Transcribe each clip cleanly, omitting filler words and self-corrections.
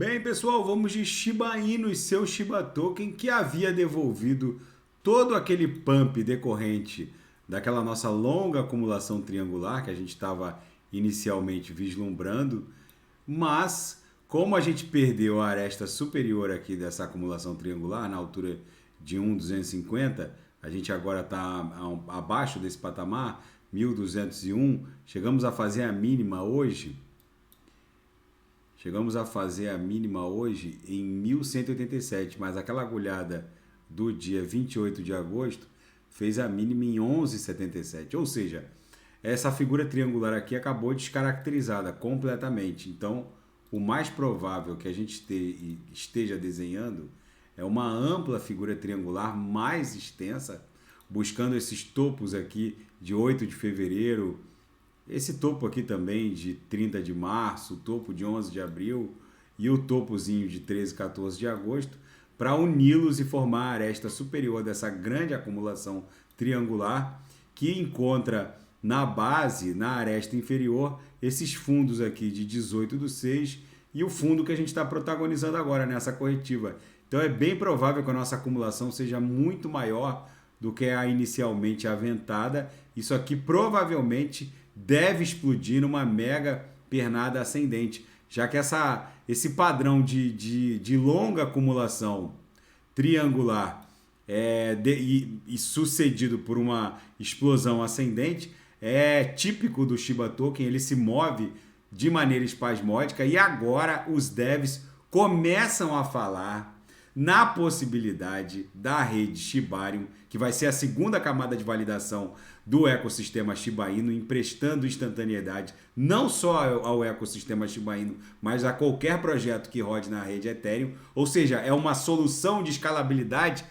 Bem, pessoal, vamos de Shiba Inu e seu Shiba Token que havia devolvido todo aquele pump decorrente daquela nossa longa acumulação triangular que a gente estava inicialmente vislumbrando, mas como a gente perdeu a aresta superior aqui dessa acumulação triangular na altura de 1.250, a gente agora está abaixo desse patamar, 1.201, chegamos a fazer a mínima hoje. Chegamos a fazer a mínima hoje em 1187, mas aquela agulhada do dia 28 de agosto fez a mínima em 1177. Ou seja, essa figura triangular aqui acabou descaracterizada completamente. Então, o mais provável que a gente esteja desenhando é uma ampla figura triangular mais extensa, buscando esses topos aqui de 8 de fevereiro, esse topo aqui também de 30 de março, o topo de 11 de abril e o topozinho de 13 e 14 de agosto, para uni-los e formar a aresta superior dessa grande acumulação triangular que encontra na base, na aresta inferior, esses fundos aqui de 18/6 e o fundo que a gente está protagonizando agora nessa corretiva. Então é bem provável que a nossa acumulação seja muito maior do que a inicialmente aventada. Isso aqui provavelmente deve explodir numa mega pernada ascendente, já que esse padrão de longa acumulação triangular e sucedido por uma explosão ascendente é típico do Shiba Token. Ele se move de maneira espasmódica e agora os devs começam a falar na possibilidade da rede Shibarium, que vai ser a segunda camada de validação do ecossistema Shiba Inu, emprestando instantaneidade não só ao ecossistema Shiba Inu, mas a qualquer projeto que rode na rede Ethereum. Ou seja, é uma solução de escalabilidade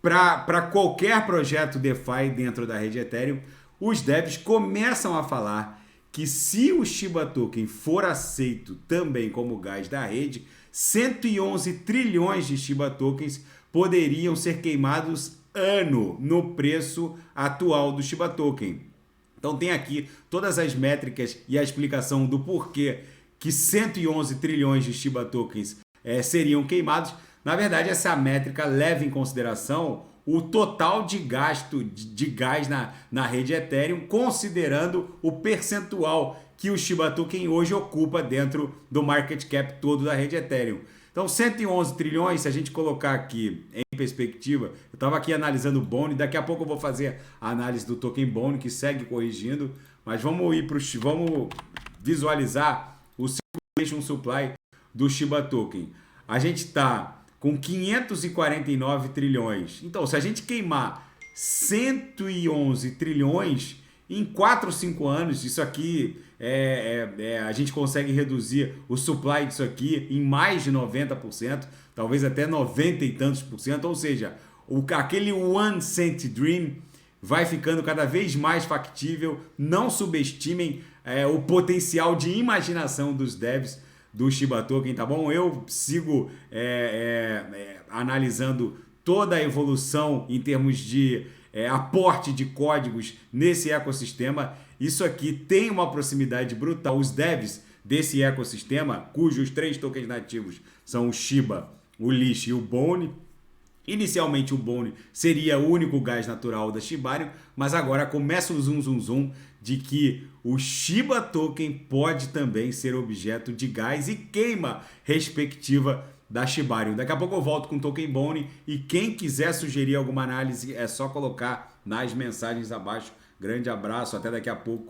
para qualquer projeto DeFi dentro da rede Ethereum. Os devs começam a falar que se o Shiba Token for aceito também como gás da rede, 111 trilhões de Shiba Tokens poderiam ser queimados ano no preço atual do Shiba Token. Então tem aqui todas as métricas e a explicação do porquê que 111 trilhões de Shiba Tokens seriam queimados. Na verdade, essa métrica leva em consideração o total de gasto de gás na rede Ethereum, considerando o percentual que o Shiba Token hoje ocupa dentro do market cap todo da rede Ethereum. Então, 111 trilhões, se a gente colocar aqui em perspectiva, eu estava aqui analisando o Bone, daqui a pouco eu vou fazer a análise do token Bone, que segue corrigindo, mas vamos visualizar o circulation supply do Shiba Token. A gente está com 549 trilhões. Então, se a gente queimar 111 trilhões em 4 ou 5 anos, isso aqui a gente consegue reduzir o supply disso aqui em mais de 90%, talvez até 90 e tantos por cento. Ou seja, aquele one cent dream vai ficando cada vez mais factível. Não subestimem o potencial de imaginação dos devs do Shiba Token, tá bom? Eu sigo analisando toda a evolução em termos de aporte de códigos nesse ecossistema. Isso aqui tem uma proximidade brutal. Os devs desse ecossistema, cujos 3 tokens nativos são o Shiba, o Lish e o Bone. Inicialmente o Bone seria o único gás natural da Shibarium, mas agora começa o zoom de que o Shiba Token pode também ser objeto de gás e queima respectiva da Shibarium. Daqui a pouco eu volto com o token Bone e quem quiser sugerir alguma análise é só colocar nas mensagens abaixo. Grande abraço, até daqui a pouco.